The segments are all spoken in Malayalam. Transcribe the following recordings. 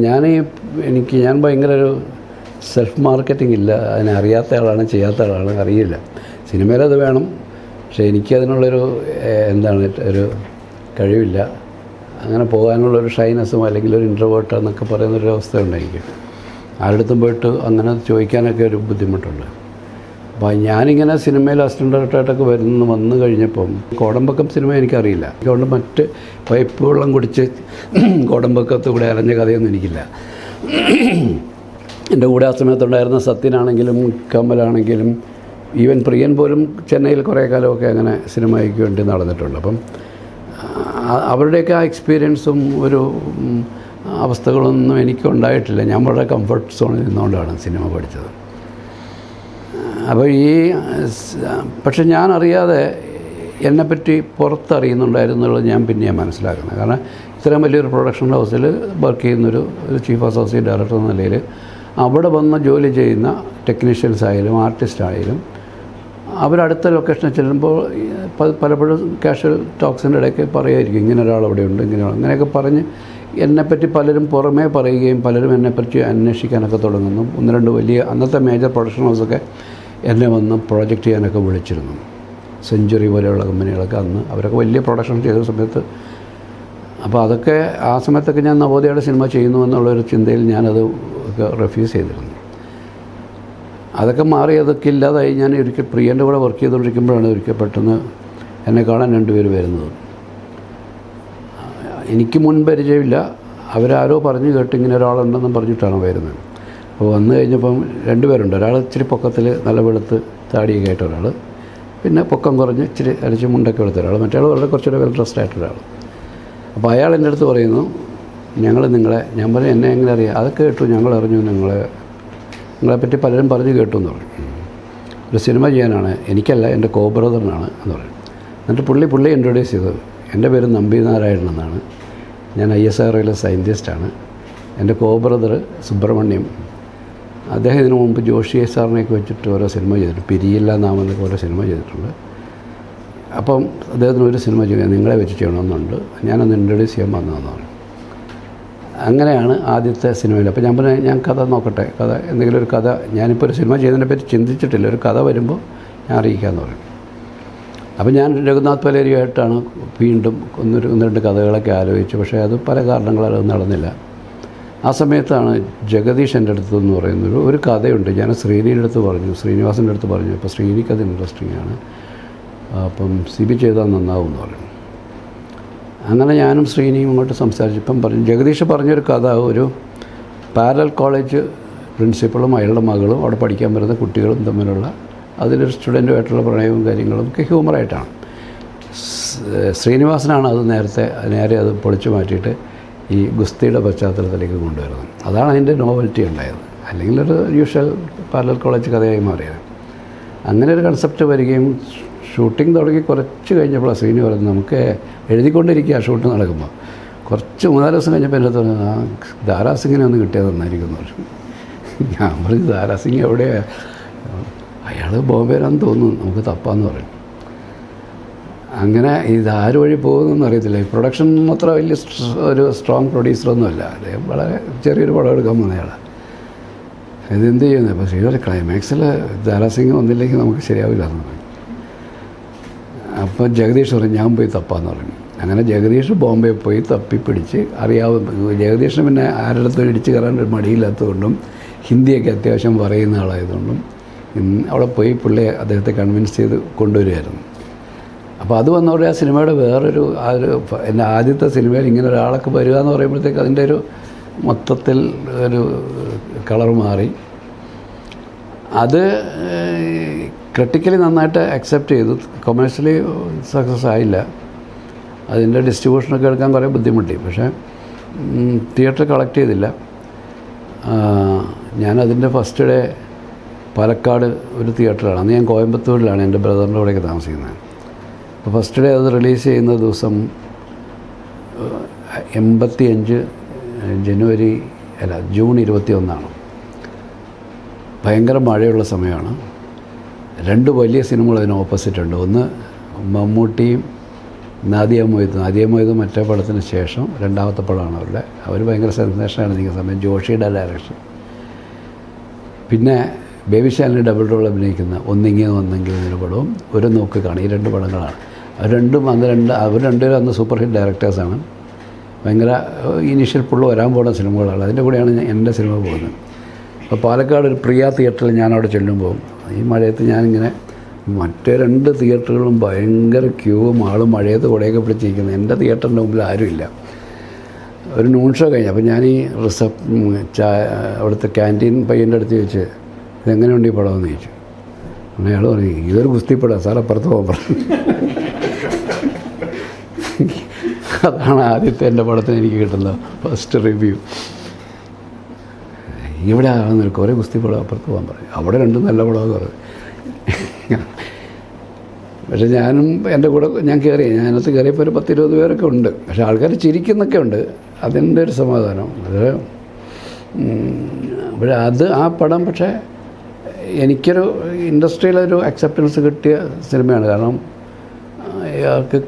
ഞാൻ ഭയങ്കര ഒരു സെൽഫ് മാർക്കറ്റിംഗ് ഇല്ല. അതിനെ അറിയാത്ത ആളാണ്, ചെയ്യാത്ത ആളാണ്, അറിയില്ല. സിനിമയിലത് വേണം, പക്ഷേ എനിക്കതിനുള്ളൊരു ഒരു കഴിവില്ല. അങ്ങനെ പോകാനുള്ളൊരു ഷൈനസ്സും അല്ലെങ്കിൽ ഒരു ഇൻട്രോവേർട്ട് എന്നൊക്കെ പറയുന്നൊരു അവസ്ഥയുണ്ട് എനിക്ക്. ആരുടെടുത്തും പോയിട്ട് അങ്ങനെ ചോദിക്കാനൊക്കെ ഒരു ബുദ്ധിമുട്ടുണ്ട്. അപ്പോൾ ഞാനിങ്ങനെ സിനിമയിൽ അസിസ്റ്റൻ്റ് ഡയറക്ടറായിട്ടൊക്കെ വന്നു കഴിഞ്ഞപ്പം കോടമ്പക്കം സിനിമ എനിക്കറിയില്ല. അതുകൊണ്ട് മറ്റ് പൈപ്പ് വെള്ളം കുടിച്ച് കോടമ്പക്കത്ത് കൂടെ അലഞ്ഞ കഥയൊന്നും എനിക്കില്ല. എൻ്റെ കൂടെ ആ സമയത്തുണ്ടായിരുന്ന സത്യനാണെങ്കിലും കമലാണെങ്കിലും ഈവൻ പ്രിയൻ പോലും ചെന്നൈയിൽ കുറേ കാലമൊക്കെ അങ്ങനെ സിനിമയ്ക്ക് വേണ്ടി നടന്നിട്ടുണ്ട്. അപ്പം അവരുടെയൊക്കെ ആ എക്സ്പീരിയൻസും ഒരു അവസ്ഥകളൊന്നും എനിക്കുണ്ടായിട്ടില്ല. ഞാൻ വളരെ കംഫർട്ട് സോണിൽ നിന്നുകൊണ്ടാണ് സിനിമ പഠിച്ചത്. അപ്പോൾ പക്ഷെ ഞാൻ അറിയാതെ എന്നെപ്പറ്റി പുറത്തറിയുന്നുണ്ടായിരുന്നുള്ളത് ഞാൻ പിന്നെയാണ് മനസ്സിലാക്കുന്നത്. കാരണം ഇത്രയും വലിയൊരു പ്രൊഡക്ഷൻ ഹൗസിൽ വർക്ക് ചെയ്യുന്നൊരു ചീഫ് അസോസിയേറ്റ് ഡയറക്ടർ എന്ന നിലയിൽ അവിടെ വന്ന് ജോലി ചെയ്യുന്ന ടെക്നീഷ്യൻസ് ആയാലും ആർട്ടിസ്റ്റ് ആയാലും അവരടുത്ത ലൊക്കേഷനിൽ ചെല്ലുമ്പോൾ പലപ്പോഴും കാഷ്വൽ ടോക്സിൻ്റെ ഇടയ്ക്ക് പറയുമായിരിക്കും, ഇങ്ങനെ ഒരാളവിടെയുണ്ട്, അങ്ങനെയൊക്കെ പറഞ്ഞ് എന്നെപ്പറ്റി പലരും പുറമേ പറയുകയും പലരും എന്നെപ്പറ്റി അന്വേഷിക്കാനൊക്കെ തുടങ്ങുന്നു. ഒന്ന് രണ്ട് വലിയ അന്നത്തെ മേജർ പ്രൊഡക്ഷൻ ഹൗസൊക്കെ എന്നെ വന്ന് പ്രോജക്റ്റ് ചെയ്യാനൊക്കെ വിളിച്ചിരുന്നു. സെഞ്ച്വറി പോലെയുള്ള കമ്പനികളൊക്കെ അന്ന് അവരൊക്കെ വലിയ പ്രൊഡക്ഷൻ ചെയ്ത സമയത്ത്. അപ്പോൾ അതൊക്കെ ആ സമയത്തൊക്കെ ഞാൻ നവോദയയുടെ സിനിമ ചെയ്യുന്നു എന്നുള്ളൊരു ചിന്തയിൽ ഞാനത് റെഫ്യൂസ് ചെയ്തിരുന്നു. അതൊക്കെ മാറി, അതൊക്കെ ഇല്ലാതായി. ഞാൻ ഒരിക്കൽ പ്രിയൻ്റെ കൂടെ വർക്ക് ചെയ്തുകൊണ്ടിരിക്കുമ്പോഴാണ് ഒരിക്കൽ പെട്ടെന്ന് എന്നെ കാണാൻ രണ്ടുപേര് വരുന്നത്. എനിക്ക് മുൻ പരിചയമില്ല, അവരാരോ പറഞ്ഞു കേട്ട് ഇങ്ങനെ ഒരാളുണ്ടെന്നും പറഞ്ഞിട്ടാണ് വരുന്നത്. അപ്പോൾ വന്നു കഴിഞ്ഞപ്പം രണ്ടുപേരുണ്ട്. ഒരാൾ ഇച്ചിരി പൊക്കത്തിൽ നല്ല വെളുത്ത് താടിയൊക്കെ ആയിട്ട് ഒരാൾ, പിന്നെ പൊക്കം കുറഞ്ഞ് ഇച്ചിരി അടിച്ച് മുണ്ടൊക്കെ എടുത്ത ഒരാൾ, മറ്റേ ആൾ വളരെ കുറച്ചുകൂടെ വെൽ ഡ്രസ്ഡ് ആയിട്ടൊരാൾ. അപ്പോൾ അയാൾ എൻ്റെ അടുത്ത് പറയുന്നു, ഞാൻ പറഞ്ഞു എന്നെ എങ്ങനെ അറിയാം? അതൊക്കെ കേട്ടു, ഞങ്ങൾ അറിഞ്ഞു, നിങ്ങളെപ്പറ്റി പലരും പറഞ്ഞു കേട്ടു എന്ന് പറഞ്ഞു. ഒരു സിനിമ ചെയ്യാനാണ്, എനിക്കല്ല എൻ്റെ കോ ബ്രദറിനാണ് എന്ന് പറഞ്ഞു. എന്നിട്ട് പുള്ളി ഇൻട്രൊഡ്യൂസ് ചെയ്തത്, എൻ്റെ പേര് നമ്പി നാരായണൻ എന്നാണ്, ഞാൻ ISROയിലെ സയൻറ്റിസ്റ്റാണ്, എൻ്റെ കോ ബ്രദർ സുബ്രഹ്മണ്യം, അദ്ദേഹം ഇതിനു മുമ്പ് ജോഷി സാറിനെയൊക്കെ വെച്ചിട്ട് ഓരോ സിനിമ ചെയ്തിട്ടുണ്ട്, പിരിയില്ല നാമെന്നൊക്കെ ഓരോ സിനിമ ചെയ്തിട്ടുണ്ട്. അപ്പം അദ്ദേഹത്തിന് ഒരു സിനിമ ചെയ്യാൻ നിങ്ങളെ വെച്ച് ചെയ്യണമെന്നുണ്ട്, ഞാനൊന്ന് ഇൻട്രൊഡ്യൂസ് ചെയ്യാൻ വന്നതെന്ന് പറഞ്ഞു. അങ്ങനെയാണ് ആദ്യത്തെ സിനിമയിൽ. അപ്പോൾ ഞാൻ പറഞ്ഞു, ഞാൻ കഥ നോക്കട്ടെ, എന്തെങ്കിലും ഒരു കഥ, ഞാനിപ്പോൾ ഒരു സിനിമ ചെയ്യുന്നതിനെ പറ്റി ചിന്തിച്ചിട്ടില്ല, ഒരു കഥ വരുമ്പോൾ ഞാൻ അറിയിക്കാമെന്ന് പറഞ്ഞു. അപ്പോൾ ഞാൻ രഘുനാഥ് പലേരിയുമായിട്ടാണ് വീണ്ടും ഒന്ന് രണ്ട് കഥകളൊക്കെ ആലോചിച്ചു. പക്ഷേ അത് പല കാരണങ്ങളാൽ അത് നടന്നില്ല. ആ സമയത്താണ് ജഗദീഷ് എൻ്റെ അടുത്തെന്ന് പറയുന്നൊരു ഒരു കഥയുണ്ട്. ഞാൻ ശ്രീനിയുടെ അടുത്ത് പറഞ്ഞു, ശ്രീനിവാസൻ്റെ അടുത്ത് പറഞ്ഞു. അപ്പോൾ ശ്രീനിക്കത് ഇൻട്രസ്റ്റിംഗ് ആണ്, അപ്പം CB ചെയ്താൽ നന്നാവും എന്ന് പറഞ്ഞു. അങ്ങനെ ഞാനും ശ്രീനിയും ഇങ്ങോട്ട് സംസാരിച്ചപ്പം പറഞ്ഞു, ജഗദീഷ് പറഞ്ഞൊരു കഥ, ഒരു പാരലൽ കോളേജ് പ്രിൻസിപ്പളും അയാളുടെ മകളും അവിടെ പഠിക്കാൻ വരുന്ന കുട്ടികളും തമ്മിലുള്ള അതിലൊരു സ്റ്റുഡൻറ്റുമായിട്ടുള്ള പ്രണയവും കാര്യങ്ങളും ഒക്കെ ഹ്യൂമറായിട്ടാണ്. ശ്രീനിവാസനാണ് അത് നേരെ അത് പൊളിച്ചു മാറ്റിയിട്ട് ഈ ഗുസ്തിയുടെ പശ്ചാത്തലത്തിലേക്ക് കൊണ്ടുവരുന്നത്. അതാണ് അതിൻ്റെ നോവൽറ്റി ഉണ്ടായത്. അല്ലെങ്കിൽ ഒരു യൂഷ്വൽ പാരലൽ കോളേജ് കഥയായി മാറിയത്. അങ്ങനെ ഒരു കൺസെപ്റ്റ് വരികയും ഷൂട്ടിംഗ് തുടങ്ങി കുറച്ച് കഴിഞ്ഞപ്പോൾ ശ്രീനി പറയുന്നത്, നമുക്ക് എഴുതിക്കൊണ്ടിരിക്കുക ഷൂട്ട് നടക്കുമ്പോൾ. കുറച്ച് 3-4 ദിവസം കഴിഞ്ഞപ്പോൾ എൻ്റെ തോന്നുന്നു, ദാരാസിങ്ങിനെ ഒന്ന് കിട്ടിയത് നന്നായിരിക്കും എന്ന് പറഞ്ഞു. ഞാൻ പറഞ്ഞു, ദാരാസിംഗ് എവിടെയാണ്? അയാൾ ബോംബെയിലാണെന്ന് തോന്നുന്നു, നമുക്ക് തപ്പാന്ന് പറയും. അങ്ങനെ ഇതാര് വഴി പോകുന്നതെന്ന് അറിയത്തില്ല. ഈ പ്രൊഡക്ഷൻ അത്ര വലിയ ഒരു സ്ട്രോങ് പ്രൊഡ്യൂസറൊന്നുമല്ല, അദ്ദേഹം വളരെ ചെറിയൊരു പടം എടുക്കാൻ വന്നയാളാണ്. ഇതെന്ത് ചെയ്യുന്നത്? അപ്പോൾ ശ്രീധർ ക്ലൈമാക്സിൽ ദാരാസിംഗ് വന്നില്ലെങ്കിൽ നമുക്ക് ശരിയാവില്ല എന്ന് പറഞ്ഞു. അപ്പോൾ ജഗദീഷ് പറഞ്ഞു, ഞാൻ പോയി തപ്പാന്ന് പറഞ്ഞു. അങ്ങനെ ജഗദീഷ് ബോംബെ പോയി തപ്പിപ്പിടിച്ച് ജഗദീഷിന് പിന്നെ ആരുടെ അടുത്തും ഇടിച്ച് കയറാൻ ഒരു മടിയില്ലാത്തതുകൊണ്ടും ഹിന്ദിയൊക്കെ അത്യാവശ്യം പറയുന്ന ആളായതുകൊണ്ടും അവിടെ പോയി അദ്ദേഹത്തെ കൺവിൻസ് ചെയ്ത് കൊണ്ടുവരികയായിരുന്നു. അപ്പോൾ അത് വന്നതോടെ ആ സിനിമയുടെ വേറൊരു എൻ്റെ ആദ്യത്തെ സിനിമയിൽ ഇങ്ങനെ ഒരാളൊക്കെ വരിക എന്ന് പറയുമ്പോഴത്തേക്ക് അതിൻ്റെ ഒരു മൊത്തത്തിൽ ഒരു കളർ മാറി. അത് ക്രിട്ടിക്കലി നന്നായിട്ട് അക്സെപ്റ്റ് ചെയ്തു. കൊമേഴ്ഷ്യലി സക്സസ് ആയില്ല. അതിൻ്റെ ഡിസ്ട്രിബ്യൂഷനൊക്കെ എടുക്കാൻ കുറേ ബുദ്ധിമുട്ടി. പക്ഷേ തിയേറ്റർ കളക്ട് ചെയ്തില്ല. ഞാനതിൻ്റെ ഫസ്റ്റ് ഡേ പാലക്കാട് ഒരു തിയേറ്ററാണ്. അന്ന് ഞാൻ കോയമ്പത്തൂരിലാണ് എൻ്റെ ബ്രദറിൻ്റെ കൂടെയൊക്കെ താമസിക്കുന്നത്. അപ്പോൾ ഫസ്റ്റ് ഡേ അത് റിലീസ് ചെയ്യുന്ന ദിവസം 85 ജൂൺ 21 ഭയങ്കര മഴയുള്ള സമയമാണ്. 2 വലിയ സിനിമകൾ അതിന് ഓപ്പോസിറ്റ് ഉണ്ട്. ഒന്ന് മമ്മൂട്ടിയും നാദിയ മൊയ്ത് മറ്റേ പടത്തിന് ശേഷം രണ്ടാമത്തെ പടമാണ് അവരുടെ. അവർ ഭയങ്കര സെൻസേഷനാണ് നിൽക്കുന്ന സമയം. ജോഷിയുടെ ഡയറക്ഷൻ. പിന്നെ ബേബി ശാലിനി ഡബിൾ റോൾ അഭിനയിക്കുന്ന ഒന്നെങ്കിൽ എന്നൊരു പടവും ഒരു നോക്ക് കാണും. ഈ 2 പടങ്ങളാണ്. അവർ രണ്ടുപേരും അന്ന് സൂപ്പർ ഹിറ്റ് ഡയറക്ടേഴ്സാണ്. ഭയങ്കര ഇനീഷ്യൽ പുള്ള് വരാൻ പോകുന്ന സിനിമകളാണ്. അതിൻ്റെ കൂടെയാണ് എൻ്റെ സിനിമ പോകുന്നത്. അപ്പോൾ പാലക്കാട് ഒരു പ്രിയ തിയേറ്ററിൽ ഞാനവിടെ ചെല്ലുമ്പോൾ ഈ മഴയത്ത് ഞാനിങ്ങനെ മറ്റേ 2 തിയേറ്ററുകളും ഭയങ്കര ക്യൂവും ആളും മഴയത്ത് കുടയൊക്കെ പിടിച്ചിരിക്കുന്നത്. എൻ്റെ തിയേറ്ററിൻ്റെ മുമ്പിൽ ആരുമില്ല. ഒരു നൂൺ ഷോ കഴിഞ്ഞു. അപ്പോൾ ഞാൻ ഈ അവിടുത്തെ ക്യാൻറ്റീൻ പയ്യൻ്റെ അടുത്ത് ചോദിച്ച് ഇതെങ്ങനെയുണ്ട് ഈ പടമെന്ന് ചോദിച്ചു. അങ്ങനെ അയാൾ പറഞ്ഞു ഇതൊരു ഗുസ്തിപ്പടം സാർ, അപ്പുറത്ത് പോകാൻ പറഞ്ഞു. അതാണ് ആദ്യത്തെ എൻ്റെ പടത്തിന് എനിക്ക് കിട്ടുന്ന ഫസ്റ്റ് റിവ്യൂ. ഇവിടെ നിൽക്കും ഒരേ ഗുസ്തിപ്പടം, അപ്പുറത്ത് പോകാൻ പറയും. അവിടെ 2 നല്ല പടമൊക്കെ പറയും. പക്ഷേ ഞാനും എൻ്റെ കൂടെ ഞാനകത്ത് കയറിയപ്പോൾ ഒരു 10-20 പേരൊക്കെ ഉണ്ട്. പക്ഷേ ആൾക്കാർ ചിരിക്കുന്നൊക്കെ ഉണ്ട്. അതിൻ്റെ ഒരു സമാധാനം. അത് ആ പടം പക്ഷേ എനിക്കൊരു ഇൻഡസ്ട്രിയിലൊരു അക്സെപ്റ്റൻസ് കിട്ടിയ സിനിമയാണ്. കാരണം അയാൾക്ക്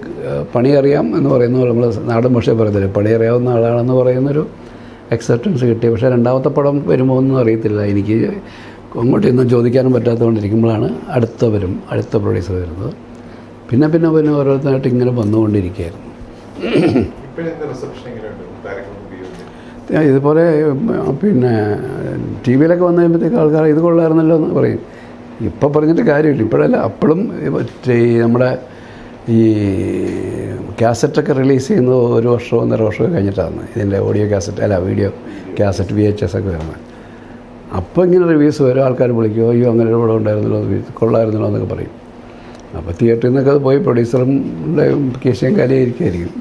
പണി അറിയാം എന്ന് പറയുന്ന പോലെ നമ്മൾ നാടൻ ഭാഷ പറയത്തില്ല, പണി അറിയാവുന്ന ആളാണെന്ന് പറയുന്നൊരു അക്സെപ്റ്റൻസ് കിട്ടി. പക്ഷേ രണ്ടാമത്തെ പടം വരുമോ ഒന്നും അറിയത്തില്ല. എനിക്ക് അങ്ങോട്ടൊന്നും ചോദിക്കാനും പറ്റാത്തതുകൊണ്ടിരിക്കുമ്പോഴാണ് അടുത്ത പ്രൊഡ്യൂസർ വരുന്നത്. പിന്നെ ഓരോരുത്തരായിട്ട് ഇങ്ങനെ വന്നുകൊണ്ടിരിക്കുകയായിരുന്നു. ഇതുപോലെ പിന്നെ ടി വിയിലൊക്കെ വന്നു കഴിയുമ്പോഴത്തേക്ക് ആൾക്കാർ ഇത് കൊള്ളായിരുന്നല്ലോ എന്ന് പറയും. ഇപ്പം പറഞ്ഞിട്ട് കാര്യമില്ല. ഇപ്പോഴല്ല, അപ്പോഴും നമ്മുടെ ഈ കാസറ്റൊക്കെ റിലീസ് ചെയ്യുന്നത് 1 വർഷമോ 1.5 വർഷമോ കഴിഞ്ഞിട്ടാണ് ഇതിൻ്റെ audio cassette video cassette VHS ഒക്കെ വരുന്നത്. അപ്പോൾ ഇങ്ങനെ റിവ്യൂസ് വരും. ആൾക്കാർ വിളിക്കുമോ അയ്യോ അങ്ങനെ ഒരു പടം ഉണ്ടായിരുന്നല്ലോ, കൊള്ളായിരുന്നല്ലോ എന്നൊക്കെ പറയും. അപ്പോൾ തിയേറ്ററിൽ നിന്നൊക്കെ അത് പോയി പ്രൊഡ്യൂസറുടെ കേശയും കാലിയായിരിക്കുമായിരിക്കും.